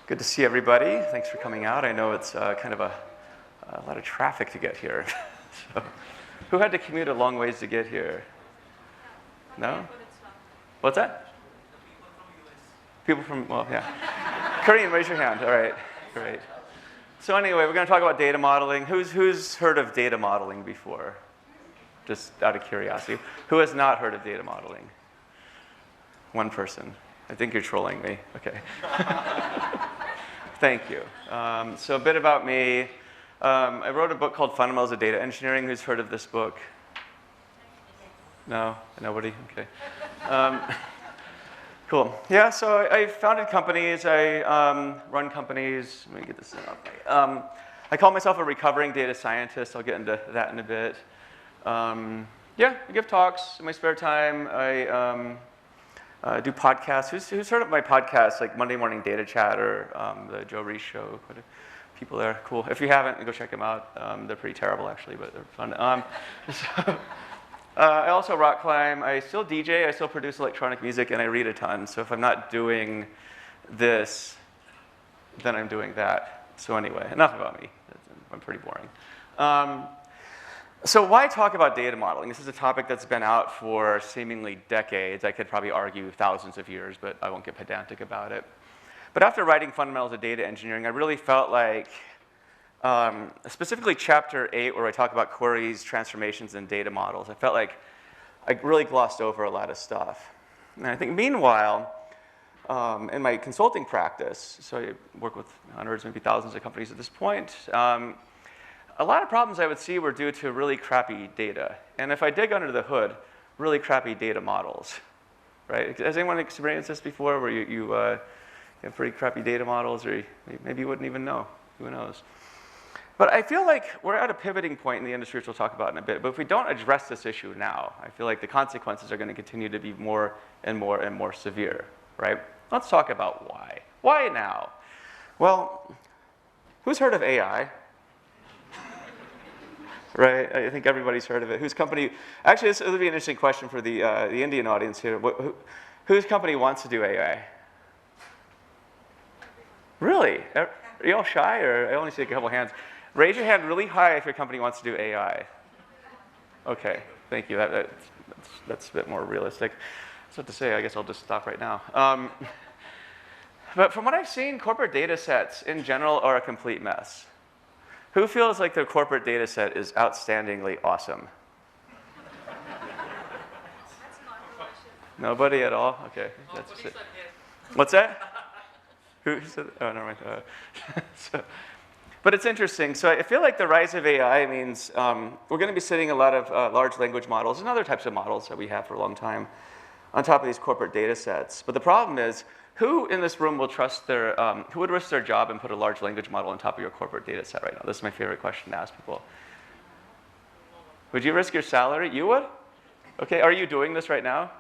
Good to see everybody. Thanks for coming out. I know it's kind of a lot of traffic to get here. So, who had to commute a long ways to get here? No? What's that? People from, well, yeah. Korean, raise your hand. All right, great. So anyway, we're going to talk about data modeling. Who's heard of data modeling before? Just out of curiosity. Who has not heard of data modeling? One person. I think you're trolling me. Okay. Thank you. So a bit about me. I wrote a book called Fundamentals of Data Engineering. Who's heard of this book? No? Nobody? Okay. Cool. Yeah, so I founded companies. I run companies. Let me get this up. I call myself a recovering data scientist. I'll get into that in a bit. Yeah, I give talks in my spare time. I do podcasts. Who's heard of my podcast, like Monday Morning Data Chat or the Joe Reis Show? Quite a few people there. Cool. If you haven't, go check them out. They're pretty terrible, actually, but they're fun. I also rock climb. I still DJ. I still produce electronic music, and I read a ton. So if I'm not doing this, then I'm doing that. So anyway, enough about me. I'm pretty boring. So why talk about data modeling? This is a topic that's been out for seemingly decades. I could probably argue thousands of years, but I won't get pedantic about it. But after writing Fundamentals of Data Engineering, I really felt like, specifically chapter 8, where I talk about queries, transformations, and data models, I felt like I really glossed over a lot of stuff. And I think meanwhile, in my consulting practice, so I work with hundreds, maybe thousands of companies at this point, a lot of problems I would see were due to really crappy data. And if I dig under the hood, really crappy data models, right? Has anyone experienced this before where you have pretty crappy data models, or maybe you wouldn't even know, who knows? But I feel like we're at a pivoting point in the industry, which we'll talk about in a bit. But if we don't address this issue now, I feel like the consequences are going to continue to be more and more and more severe, right? Let's talk about why. Why now? Well, who's heard of AI? Right, I think everybody's heard of it. Whose company? Actually, this would be an interesting question for the Indian audience here. Whose company wants to do AI? Really? Are you all shy, or I only see a couple hands? Raise your hand really high if your company wants to do AI. Okay, thank you. That's a bit more realistic. That's what to say. I guess I'll just stop right now. But from what I've seen, corporate data sets in general are a complete mess. Who feels like their corporate data set is outstandingly awesome? Nobody at all? Okay. That's it. What's that? Who said that? Oh, never mind. But it's interesting. So I feel like the rise of AI means we're going to be sitting a lot of large language models and other types of models that we have for a long time on top of these corporate data sets. But the problem is, who in this room will trust who would risk their job and put a large language model on top of your corporate data set right now? This is my favorite question to ask people. Would you risk your salary? You would? Okay, are you doing this right now?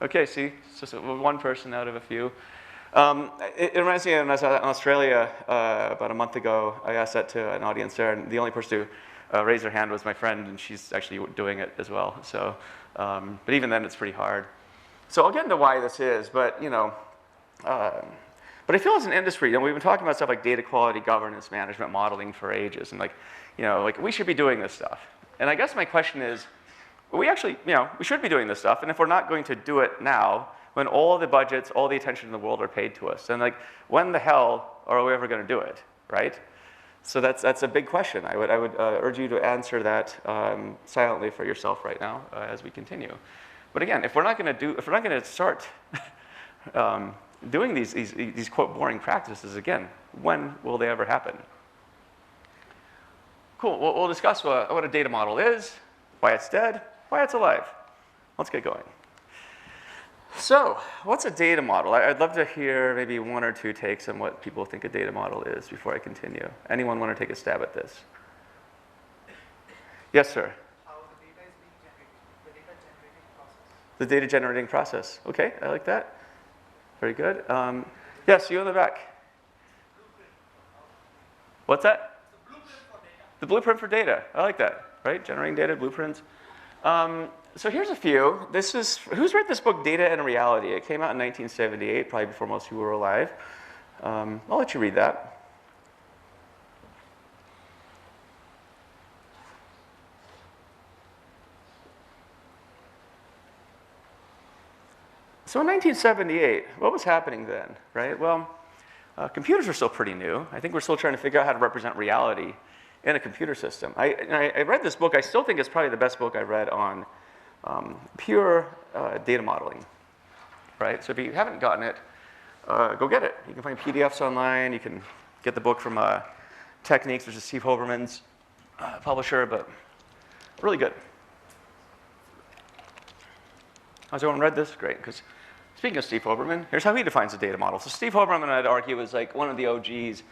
Okay, see, it's just one person out of a few. It reminds me, when I was in Australia about a month ago, I asked that to an audience there, and the only person to raise their hand was my friend, and she's actually doing it as well. So, but even then, it's pretty hard. So I'll get into why this is, but but I feel as an industry, we've been talking about stuff like data quality, governance, management, modeling for ages, and like we should be doing this stuff. And I guess my question is, we actually, we should be doing this stuff, and if we're not going to do it now, when all the budgets, all the attention in the world are paid to us, then when the hell are we ever going to do it, right? So that's a big question. I would urge you to answer that silently for yourself right now as we continue. But again, if we're not going to start doing these quote boring practices again, when will they ever happen? Cool. We'll discuss what a data model is, why it's dead, why it's alive. Let's get going. So, what's a data model? I'd love to hear maybe one or two takes on what people think a data model is before I continue. Anyone want to take a stab at this? Yes, sir. The data generating process. Okay, I like that. Very good. Yes, you in the back. What's that? The blueprint for data. I like that, right? Generating data, blueprints. So here's a few. Who's read this book, Data and Reality? It came out in 1978, probably before most of you were alive. I'll let you read that. So in 1978, what was happening then, right? Well, computers were still pretty new. I think we're still trying to figure out how to represent reality in a computer system. I read this book. I still think it's probably the best book I read on pure data modeling, right? So if you haven't gotten it, go get it. You can find PDFs online. You can get the book from Techniques, which is Steve Hoberman's publisher, but really good. Has everyone read this? Great, because speaking of Steve Hoberman, here's how he defines a data model. So Steve Hoberman, I'd argue, was like one of the OGs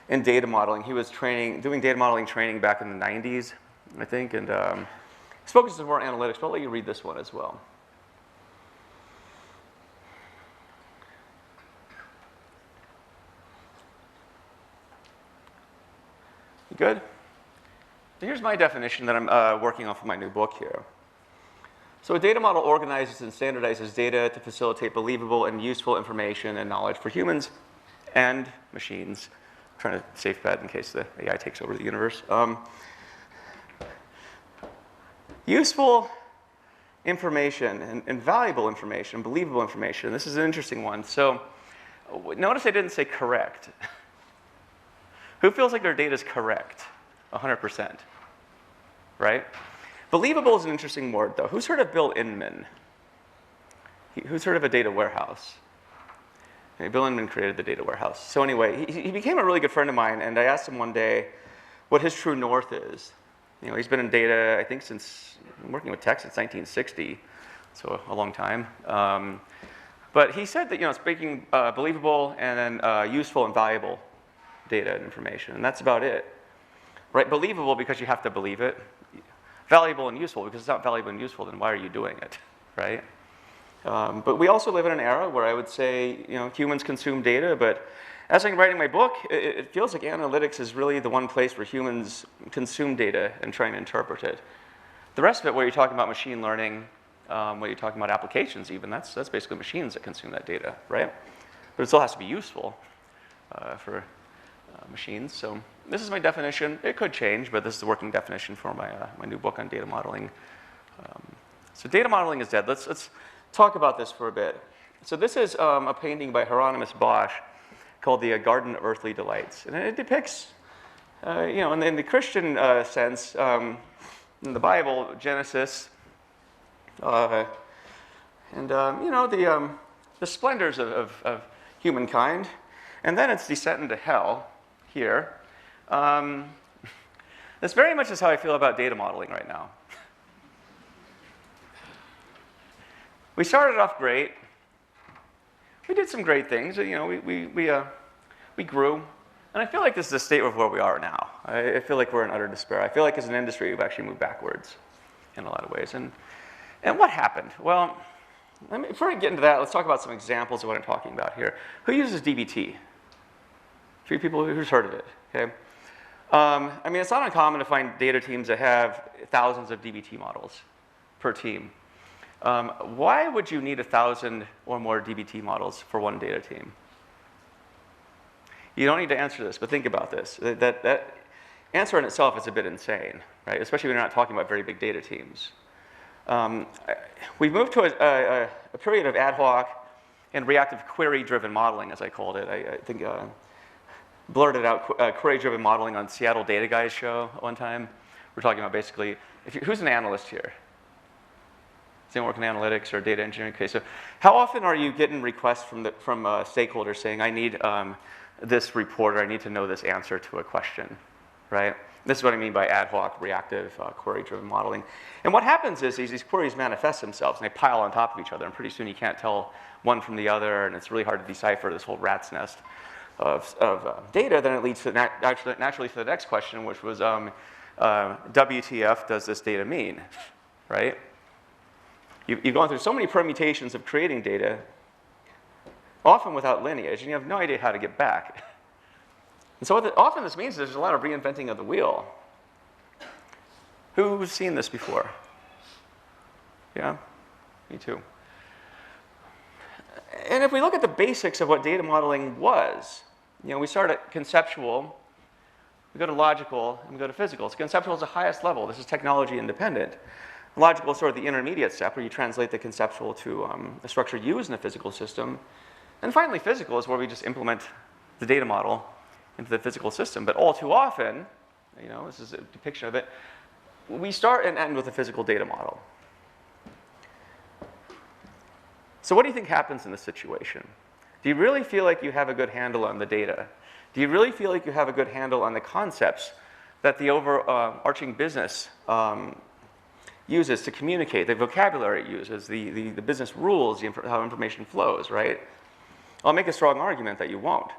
in data modeling. He was doing data modeling training back in the 90s, I think, and his focus is more on analytics, but I'll let you read this one as well. You good? So here's my definition that I'm working on for my new book here. So a data model organizes and standardizes data to facilitate believable and useful information and knowledge for humans and machines. I'm trying to safe bet in case the AI takes over the universe. Useful information and valuable information, believable information. This is an interesting one. So notice I didn't say correct. Who feels like their data is correct? 100%, right? Believable is an interesting word, though. Who's heard of Bill Inman? Who's heard of a data warehouse? Okay, Bill Inman created the data warehouse. So anyway, he became a really good friend of mine, and I asked him one day what his true north is. You know, he's been in data, I think, since working with tech since 1960, so a long time. But he said that, you know, speaking believable and then useful and valuable data and information, and that's about it. Right? Believable because you have to believe it. Valuable and useful because it's not valuable and useful, then why are you doing it, right? But we also live in an era where I would say, you know, humans consume data, but as I'm writing my book, it feels like analytics is really the one place where humans consume data and try and interpret it. The rest of it, where you're talking about machine learning, where you're talking about applications even, that's basically machines that consume that data, right? But it still has to be useful for machines. So this is my definition. It could change, but this is the working definition for my new book on data modeling. So data modeling is dead. Let's talk about this for a bit. So this is a painting by Hieronymus Bosch called The Garden of Earthly Delights. And it depicts, you know, in the Christian sense, in the Bible, Genesis, and, you know, the splendors of humankind. And then it's descent into hell here. This very much is how I feel about data modeling right now. We started off great. We did some great things. You know, we grew. And I feel like this is the state of where we are now. I feel like we're in utter despair. I feel like as an industry, we've actually moved backwards in a lot of ways. And what happened? Well, before I get into that, let's talk about some examples of what I'm talking about here. Who uses DBT? 3 people who's heard of it, okay? I mean, it's not uncommon to find data teams that have thousands of DBT models per team. Why would you need 1,000 or more DBT models for one data team? You don't need to answer this, but think about this. That answer in itself is a bit insane, right? Especially when you're not talking about very big data teams. We've moved to a period of ad hoc and reactive query-driven modeling, as I called it. I think blurted out query-driven modeling on Seattle Data Guys show one time. We're talking about basically, who's an analyst here? Does anyone work in analytics or data engineering? Okay, so how often are you getting requests from stakeholders saying, I need this report, or I need to know this answer to a question, right? This is what I mean by ad hoc, reactive, query-driven modeling. And what happens is these queries manifest themselves, and they pile on top of each other, and pretty soon you can't tell one from the other, and it's really hard to decipher this whole rat's nest of data. Then it leads to naturally to the next question, which was, WTF does this data mean, right? You've gone through so many permutations of creating data, often without lineage, and you have no idea how to get back. And so often this means there's a lot of reinventing of the wheel. Who's seen this before? Yeah, me too. And if we look at the basics of what data modeling was, we start at conceptual, we go to logical, and we go to physical. So conceptual is the highest level. This is technology independent. Logical is sort of the intermediate step where you translate the conceptual to a structure used in a physical system. And finally, physical is where we just implement the data model into the physical system. But all too often, this is a depiction of it, we start and end with a physical data model. So what do you think happens in this situation? Do you really feel like you have a good handle on the data? Do you really feel like you have a good handle on the concepts that the overarching business uses to communicate, the vocabulary it uses, the business rules, how information flows, right? I'll make a strong argument that you won't.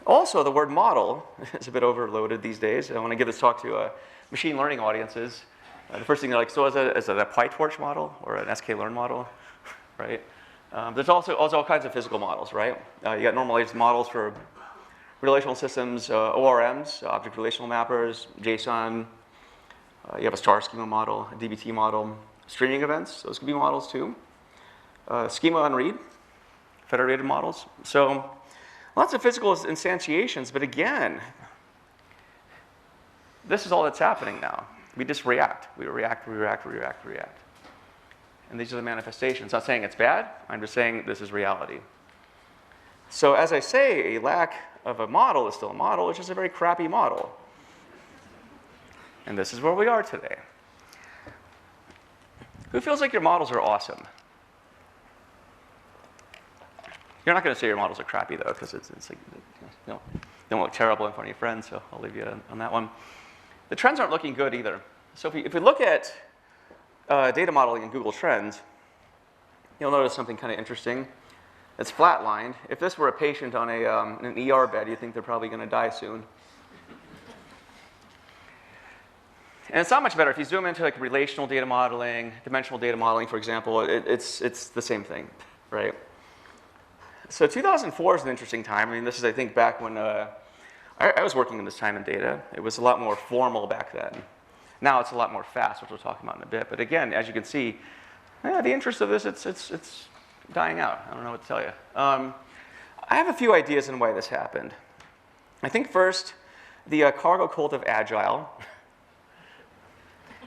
Also, the word model is a bit overloaded these days. I want to give this talk to machine learning audiences. The first thing they're like, so is it a PyTorch model or an sklearn model, right? There's also all kinds of physical models, right? You got normalized models for relational systems, ORMs, object relational mappers, JSON. You have a star schema model, a DBT model, streaming events, those could be models too. Schema on read, federated models. So lots of physical instantiations, but again, this is all that's happening now. We just react. We react. And these are the manifestations. Not saying it's bad. I'm just saying this is reality. So as I say, a lack of a model is still a model. It's just a very crappy model. And this is where we are today. Who feels like your models are awesome? You're not going to say your models are crappy, though, because it's like, don't look terrible in front of your friends, so I'll leave you on that one. The trends aren't looking good either. So if we look at data modeling in Google Trends, you'll notice something kind of interesting. It's flatlined. If this were a patient on an ER bed, you'd think they're probably going to die soon. And it's not much better. If you zoom into like relational data modeling, dimensional data modeling, for example, it's the same thing, right? So 2004 is an interesting time. I mean, this is, I think, back when I was working in this time in data. It was a lot more formal back then. Now it's a lot more fast, which we'll talk about in a bit. But again, as you can see, the interest of this, it's dying out. I don't know what to tell you. I have a few ideas on why this happened. I think first, the cargo cult of agile.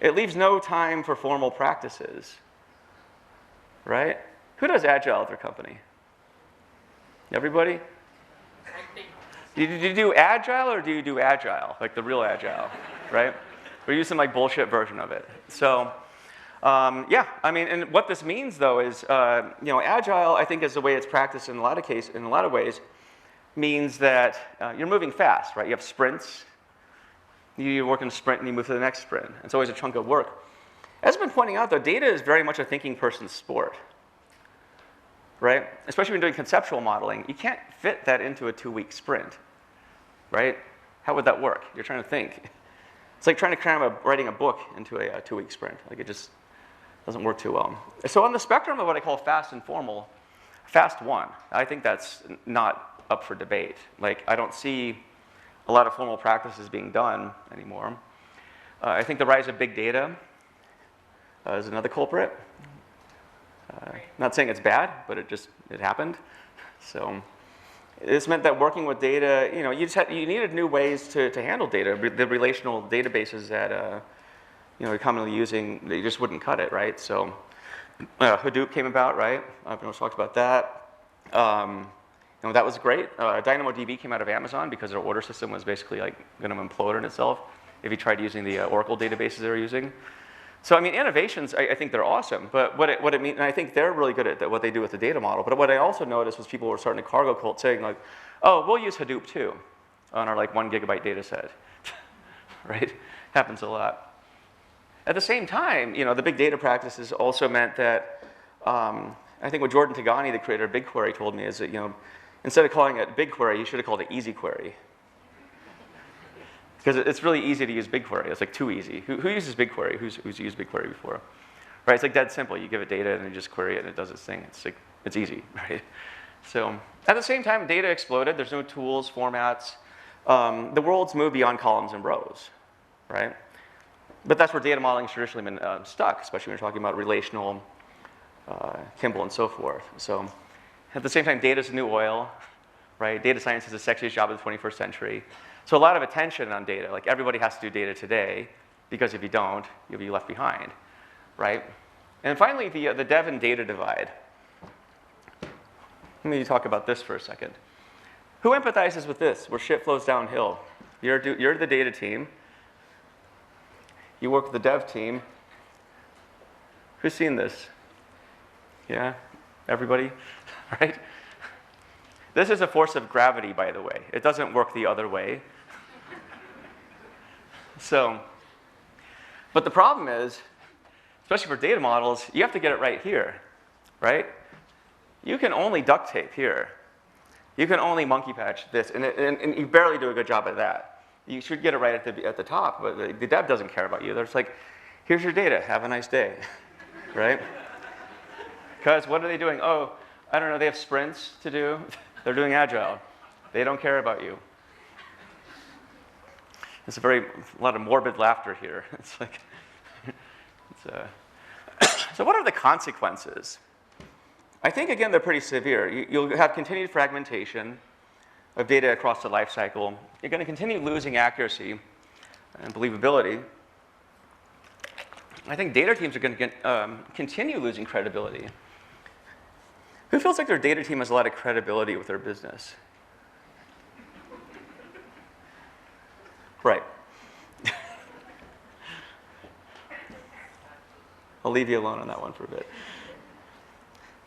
It leaves no time for formal practices, right? Who does agile at their company? Everybody? Do you do agile or do you do agile, like the real agile, right? Or use some like bullshit version of it. So, yeah, I mean, and what this means though is, agile, I think, is the way it's practiced in a lot of ways, means that you're moving fast, right? You have sprints. You work in a sprint and you move to the next sprint. It's always a chunk of work. As I've been pointing out, though, data is very much a thinking person's sport, right? Especially when doing conceptual modeling. You can't fit that into a 2-week sprint, right? How would that work? You're trying to think. It's like trying to cram writing a book into a 2-week sprint. Like, it just doesn't work too well. So on the spectrum of what I call fast and formal, fast won. I think that's not up for debate. Like, I don't see a lot of formal practices being done anymore. I think the rise of big data is another culprit. Not saying it's bad, but it happened. So this meant that working with data, you needed new ways to handle data. The relational databases that you're commonly using, they just wouldn't cut it, right? So Hadoop came about, right? I've talked about that. That was great. DynamoDB came out of Amazon because their order system was basically like going to implode on itself if you tried using the Oracle databases they were using. So I mean, innovations, I think they're awesome. But what it means, and I think they're really good at what they do with the data model. But what I also noticed was people were starting to cargo cult, saying like, "Oh, we'll use Hadoop too on our like 1 gigabyte data set." Right? Happens a lot. At the same time, the big data practices also meant that I think what Jordan Tigani, the creator of BigQuery, told me is that instead of calling it BigQuery, you should have called it EasyQuery. Because it's really easy to use BigQuery. It's like too easy. Who uses BigQuery? Who's used BigQuery before? Right? It's like dead simple. You give it data and you just query it and it does its thing. It's easy, right? So at the same time, data exploded. There's no tools, formats. The world's moved beyond columns and rows, right? But that's where data modeling has traditionally been stuck, especially when you're talking about relational, Kimball, and so forth. So at the same time, data is the new oil, right? Data science is the sexiest job of the 21st century. So a lot of attention on data. Like everybody has to do data today, because if you don't, you'll be left behind, right? And finally, the dev and data divide. Let me talk about this for a second. Who empathizes with this, where shit flows downhill? You're the data team. You work with the dev team. Who's seen this? Yeah? Everybody? Right? This is a force of gravity, by the way. It doesn't work the other way. So, but the problem is, especially for data models, you have to get it right here, right? You can only duct tape here. You can only monkey patch this, and you barely do a good job at that. You should get it right at the top, but the dev doesn't care about you. They're just like, here's your data, have a nice day, right? Because what are they doing? Oh, I don't know, they have sprints to do. They're doing agile. They don't care about you. It's a lot of morbid laughter here. It's like, so what are the consequences? I think, again, they're pretty severe. You'll have continued fragmentation of data across the life cycle. You're going to continue losing accuracy and believability. I think data teams are going to continue losing credibility. Who feels like their data team has a lot of credibility with their business? Right. I'll leave you alone on that one for a bit.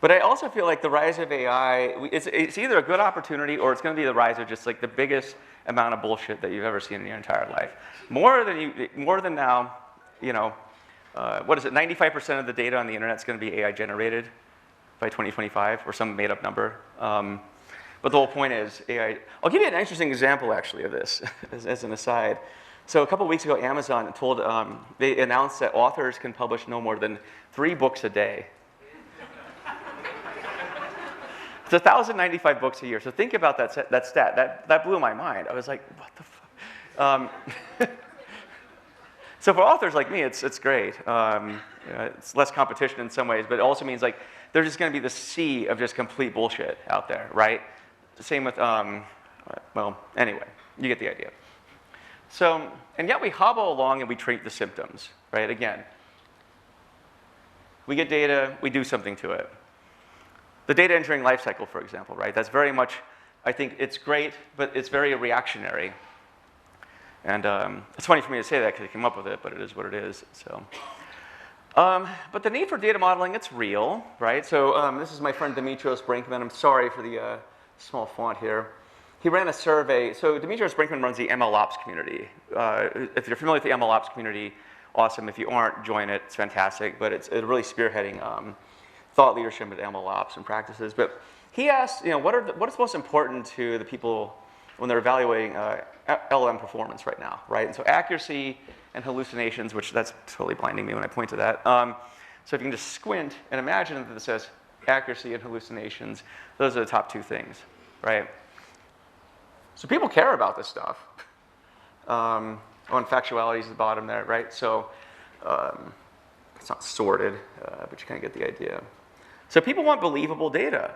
But I also feel like the rise of AI, it's either a good opportunity or it's going to be the rise of just like the biggest amount of bullshit that you've ever seen in your entire life. More than now, what is it, 95% of the data on the internet is going to be AI generated by 2025, or some made up number. But the whole point is AI. I'll give you an interesting example, actually, of this, as an aside. So a couple weeks ago, Amazon they announced that authors can publish no more than 3 books a day. It's 1,095 books a year. So think about that stat. That blew my mind. I was like, what the fuck? So for authors like me, it's great. It's less competition in some ways, but it also means like there's just going to be this sea of just complete bullshit out there, right? Same with, well, anyway, you get the idea. So, and yet we hobble along and we treat the symptoms, right? Again, we get data, we do something to it. The data engineering lifecycle, for example, right? That's very much, I think it's great, but it's very reactionary. And it's funny for me to say that because I came up with it, but it is what it is. So, but the need for data modeling, it's real, right? So this is my friend Dimitrios Brinkman. I'm sorry for the small font here. He ran a survey. So Dimitrios Brinkman runs the MLOps community. If you're familiar with the MLOps community, awesome. If you aren't, join it. It's fantastic. But it's really spearheading thought leadership at MLOps and practices. But he asked, what is most important to the people when they're evaluating LLM performance right now, right? And so accuracy and hallucinations, which that's totally blinding me when I point to that. So if you can just squint and imagine that it says accuracy and hallucinations, those are the top 2 things, right? So people care about this stuff. And factuality is the bottom there, right? So it's not sorted, but you kind of get the idea. So people want believable data,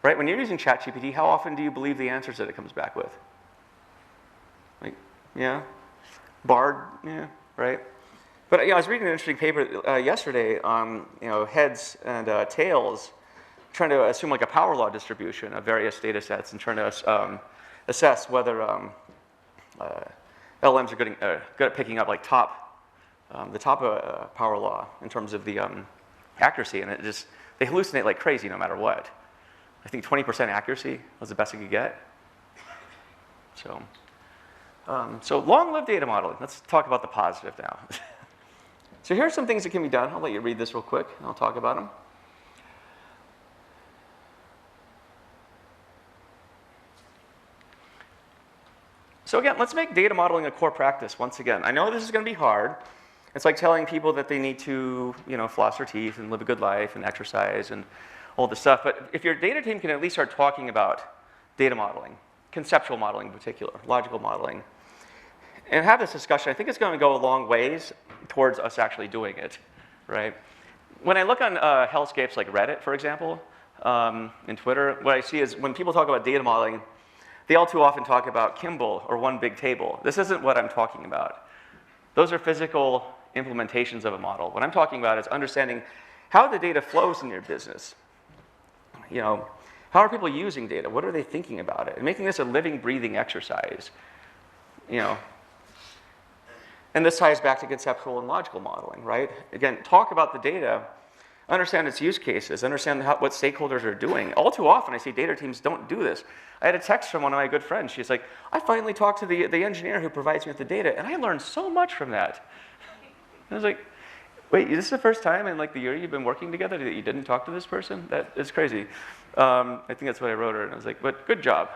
right? When you're using ChatGPT, how often do you believe the answers that it comes back with? Like, yeah, Bard, yeah, right? But I was reading an interesting paper yesterday on heads and tails, trying to assume like a power law distribution of various data sets and trying to assess whether LLMs are good at picking up like the top of power law in terms of the accuracy, and they hallucinate like crazy no matter what. I think 20% accuracy was the best you could get. So long live data modeling. Let's talk about the positive now. So here are some things that can be done. I'll let you read this real quick, and I'll talk about them. So again, let's make data modeling a core practice once again. I know this is going to be hard. It's like telling people that they need to, floss their teeth and live a good life and exercise and all this stuff. But if your data team can at least start talking about data modeling, conceptual modeling in particular, logical modeling, and have this discussion. I think it's going to go a long ways towards us actually doing it, right? When I look on hellscapes like Reddit, for example, and Twitter, what I see is when people talk about data modeling, they all too often talk about Kimball or one big table. This isn't what I'm talking about. Those are physical implementations of a model. What I'm talking about is understanding how the data flows in your business. You know, how are people using data? What are they thinking about it? And making this a living, breathing exercise. You know, and this ties back to conceptual and logical modeling, right? Again, talk about the data, understand its use cases, understand what stakeholders are doing. All too often, I see data teams don't do this. I had a text from one of my good friends. She's like, I finally talked to the engineer who provides me with the data, and I learned so much from that. I was like, wait, is this the first time in like the year you've been working together that you didn't talk to this person? That is crazy. I think that's what I wrote her, and I was like, but good job.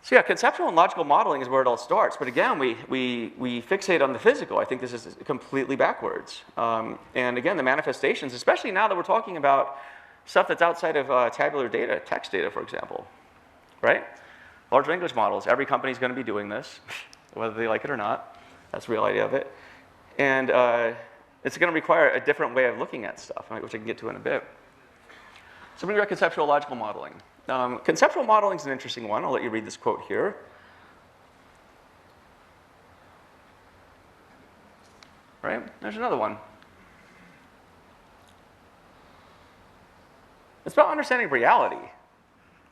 So yeah, conceptual and logical modeling is where it all starts. But again, we fixate on the physical. I think this is completely backwards. And again, the manifestations, especially now that we're talking about stuff that's outside of tabular data, text data, for example, right? Large language models. Every company is going to be doing this, whether they like it or not. That's the real idea of it. And it's going to require a different way of looking at stuff, which I can get to in a bit. So bring back conceptual logical modeling. Conceptual modeling is an interesting one. I'll let you read this quote here. Right? There's another one. It's about understanding reality,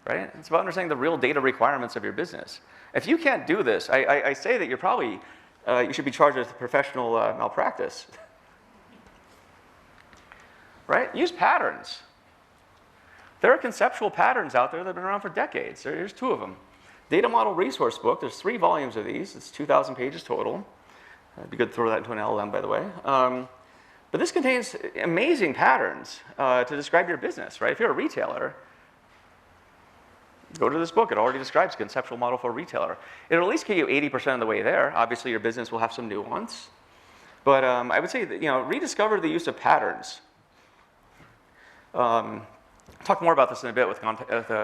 right? It's about understanding the real data requirements of your business. If you can't do this, I say that you're probably, you should be charged with professional malpractice. Right? Use patterns. There are conceptual patterns out there that have been around for decades. Here's two of them. Data Model Resource Book. There's 3 volumes of these. It's 2,000 pages total. It'd be good to throw that into an LLM, by the way. But this contains amazing patterns to describe your business, right? If you're a retailer, go to this book. It already describes a conceptual model for a retailer. It'll at least get you 80% of the way there. Obviously, your business will have some nuance. But I would say that, rediscover the use of patterns. I'll talk more about this in a bit with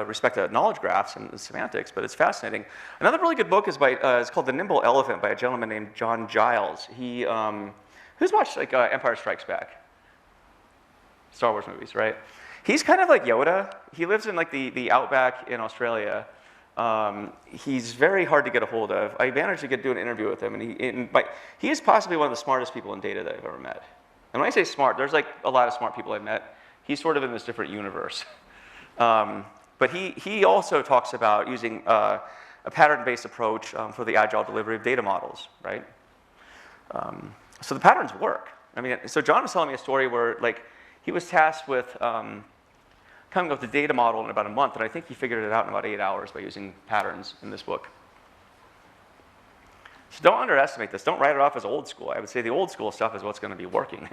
respect to knowledge graphs and semantics, but it's fascinating. Another really good book is it's called The Nimble Elephant by a gentleman named John Giles. Who's watched like Empire Strikes Back? Star Wars movies, right? He's kind of like Yoda. He lives in like the outback in Australia. He's very hard to get a hold of. I managed to do an interview with him, and he is possibly one of the smartest people in data that I've ever met. And when I say smart, there's like a lot of smart people I've met. He's sort of in this different universe. But he also talks about using a pattern-based approach for the agile delivery of data models, right? So the patterns work. I mean, so John was telling me a story where like he was tasked with coming up with a data model in about a month, and I think he figured it out in about 8 hours by using patterns in this book. So don't underestimate this. Don't write it off as old school. I would say the old school stuff is what's going to be working.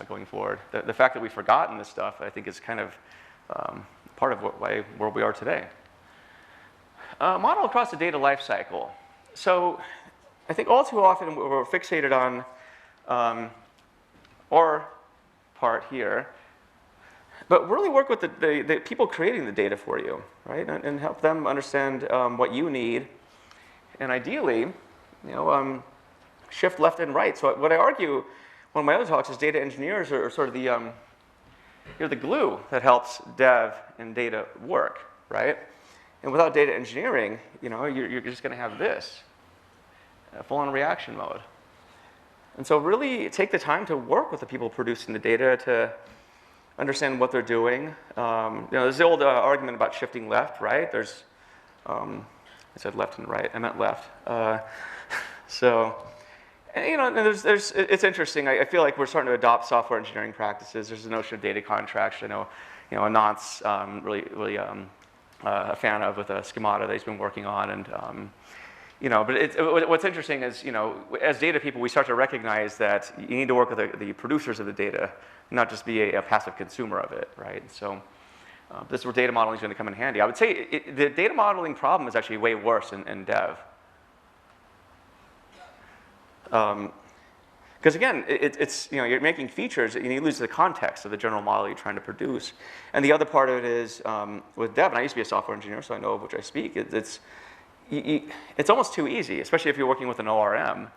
Going forward. The fact that we've forgotten this stuff, I think, is kind of part of where we are today. Model across the data lifecycle. So I think all too often we're fixated on our part here, but really work with the people creating the data for you, right? And help them understand what you need, and ideally, shift left and right. So what I argue, one of my other talks is data engineers are sort of the glue that helps dev and data work, right? And without data engineering, you're just going to have this, full-on reaction mode. And so really take the time to work with the people producing the data to understand what they're doing. There's the old argument about shifting left, right? There's, I said left and right. I meant left. And it's interesting. I feel like we're starting to adopt software engineering practices. There's a notion of data contracts. I know, Anant's really a fan of with a schemata that he's been working on, and But what's interesting is, as data people, we start to recognize that you need to work with the producers of the data, not just be a passive consumer of it, right? So this is where data modeling is going to come in handy. I would say the data modeling problem is actually way worse in dev. Because again, it's you're making features, and you lose the context of the general model you're trying to produce. And the other part of it is with dev, and I used to be a software engineer, so I know of which I speak. it's almost too easy, especially if you're working with an ORM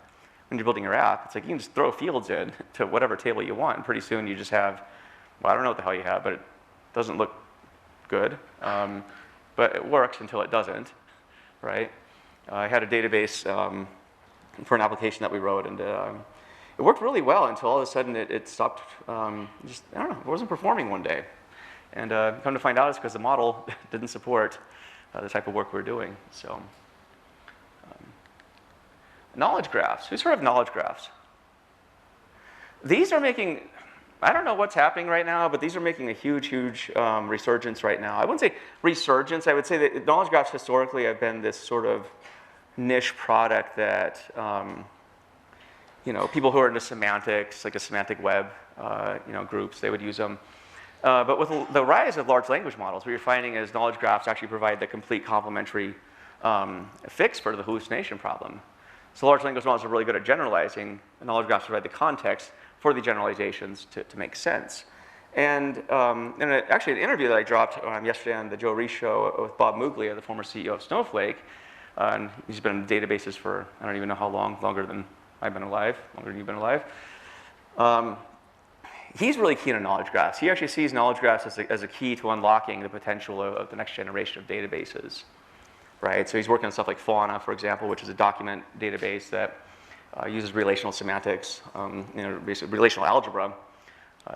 when you're building your app. It's like you can just throw fields in to whatever table you want, and pretty soon you just have, well, I don't know what the hell you have, but it doesn't look good. But it works until it doesn't, right? I had a database for an application that we wrote, and it worked really well until all of a sudden it stopped, just, I don't know, it wasn't performing one day. And come to find out it's because the model didn't support the type of work we're doing. So, knowledge graphs. Who's heard of knowledge graphs? These are making, I don't know what's happening right now, but these are making a huge, huge resurgence right now. I wouldn't say resurgence. I would say that knowledge graphs historically have been this sort of niche product that people who are into semantics, like a semantic web, groups, they would use them. But with the rise of large language models, what you're finding is knowledge graphs actually provide the complete complementary fix for the hallucination problem. So large language models are really good at generalizing, and knowledge graphs provide the context for the generalizations to make sense. And actually, an interview that I dropped yesterday on the Reis show with Bob Muglia, the former CEO of Snowflake, and he's been in databases for, I don't even know how long, longer than I've been alive, longer than you've been alive. He's really keen on knowledge graphs. He actually sees knowledge graphs as a key to unlocking the potential of the next generation of databases, right? So he's working on stuff like Fauna, for example, which is a document database that uses relational semantics, relational algebra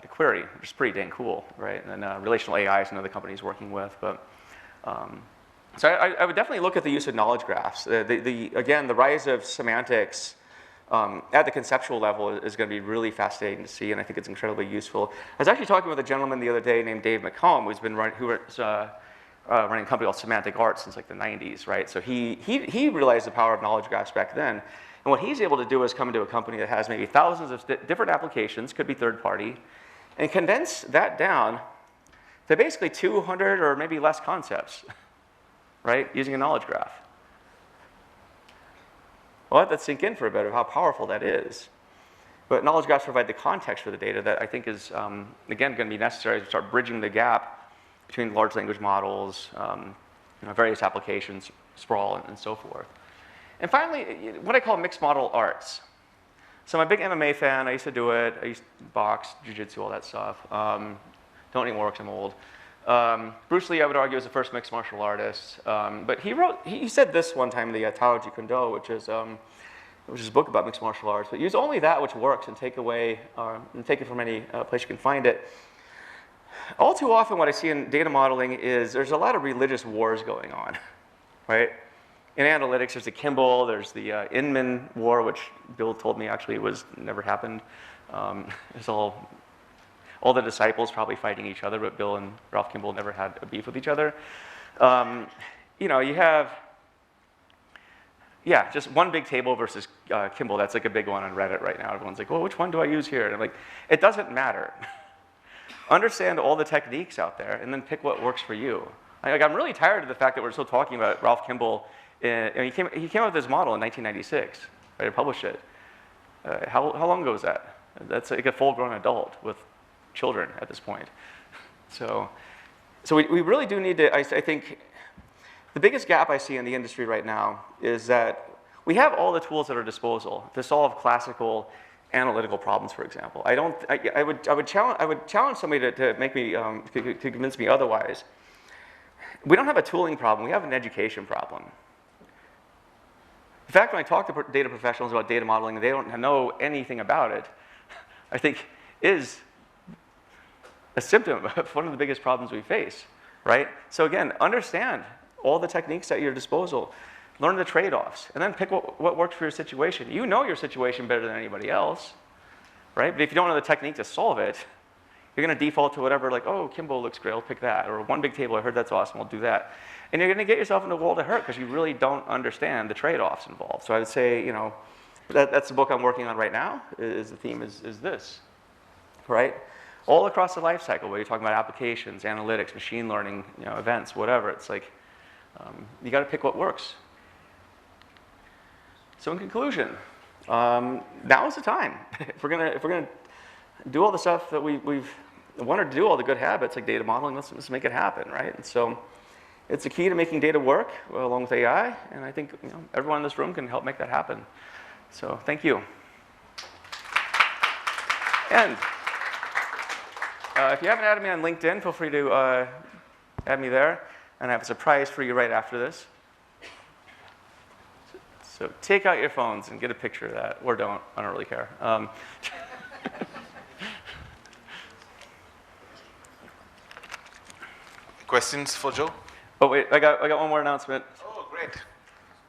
to query, which is pretty dang cool, right? And then relational AI is another company he's working with. But so I would definitely look at the use of knowledge graphs. Again, the rise of semantics at the conceptual level is going to be really fascinating to see, and I think it's incredibly useful. I was actually talking with a gentleman the other day named Dave McComb, who's been running a company called Semantic Arts since like the 90s, right? So he realized the power of knowledge graphs back then. And what he's able to do is come into a company that has maybe thousands of different applications, could be third party, and condense that down to basically 200 or maybe less concepts, right, using a knowledge graph. Well, let that sink in for a bit of how powerful that is. But knowledge graphs provide the context for the data that I think is, again, going to be necessary to start bridging the gap between large language models, various applications, sprawl, and so forth. And finally, what I call mixed model arts. So I'm a big MMA fan. I used to do it. I used to box, jiu-jitsu, all that stuff. Don't anymore because I'm old. Bruce Lee, I would argue, was the first mixed martial artist. But he said this one time in the Tao Jeet Kune Do, which is a book about mixed martial arts. But use only that which works and take it from any place you can find it. All too often, what I see in data modeling is there's a lot of religious wars going on, right? In analytics, there's the Kimball, there's the Inman War, which Bill told me actually never happened. It's all the disciples probably fighting each other, but Bill and Ralph Kimball never had a beef with each other. You have, just one big table versus Kimball. That's like a big one on Reddit right now. Everyone's like, well, which one do I use here? And I'm like, it doesn't matter. Understand all the techniques out there, and then pick what works for you. I'm really tired of the fact that we're still talking about Ralph Kimball. He came up with this model in 1996, right? He published it. How long ago was that? That's like a full-grown adult with children at this point. So we really do need to, I think, the biggest gap I see in the industry right now is that we have all the tools at our disposal to solve classical analytical problems, for example. I would challenge somebody to make me, to convince me otherwise. We don't have a tooling problem, we have an education problem. In fact, when I talk to data professionals about data modeling, they don't know anything about it, I think is a symptom of one of the biggest problems we face, right? So again, understand all the techniques at your disposal, learn the trade-offs, and then pick what works for your situation. You know your situation better than anybody else, right? But if you don't know the technique to solve it, you're going to default to whatever, like, oh, Kimball looks great, I'll pick that. Or one big table, I heard that's awesome, I'll do that. And you're going to get yourself into a world of hurt because you really don't understand the trade-offs involved. So I would say, that's the book I'm working on right now, is the theme is this, right? All across the life cycle, where you're talking about applications, analytics, machine learning, events, whatever. It's like, you got to pick what works. So in conclusion, now is the time. If we're gonna do all the stuff that we've wanted to do, all the good habits like data modeling, let's make it happen, right? And so It's a key to making data work along with AI, and I think everyone in this room can help make that happen. So thank you. And if you haven't added me on LinkedIn, feel free to add me there. And I have a surprise for you right after this. So take out your phones and get a picture of that, or don't. I don't really care. Questions for Joe? Oh wait, I got one more announcement. Oh, great.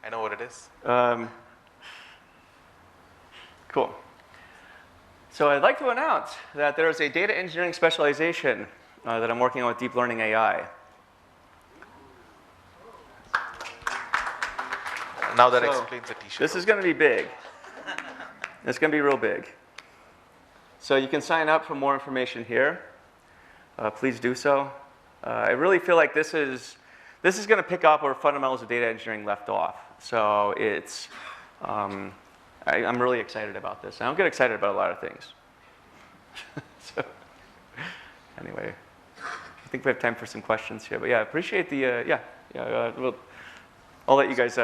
I know what it is. Cool. So I'd like to announce that there is a data engineering specialization that I'm working on with deep learning AI. Now that explains the t-shirt. This is going to be big. It's going to be real big. So you can sign up for more information here. Please do so. I really feel like this is going to pick up where fundamentals of data engineering left off. So it's, I'm really excited about this. I don't get excited about a lot of things. So anyway, I think we have time for some questions here. But yeah, I appreciate the, I'll let you guys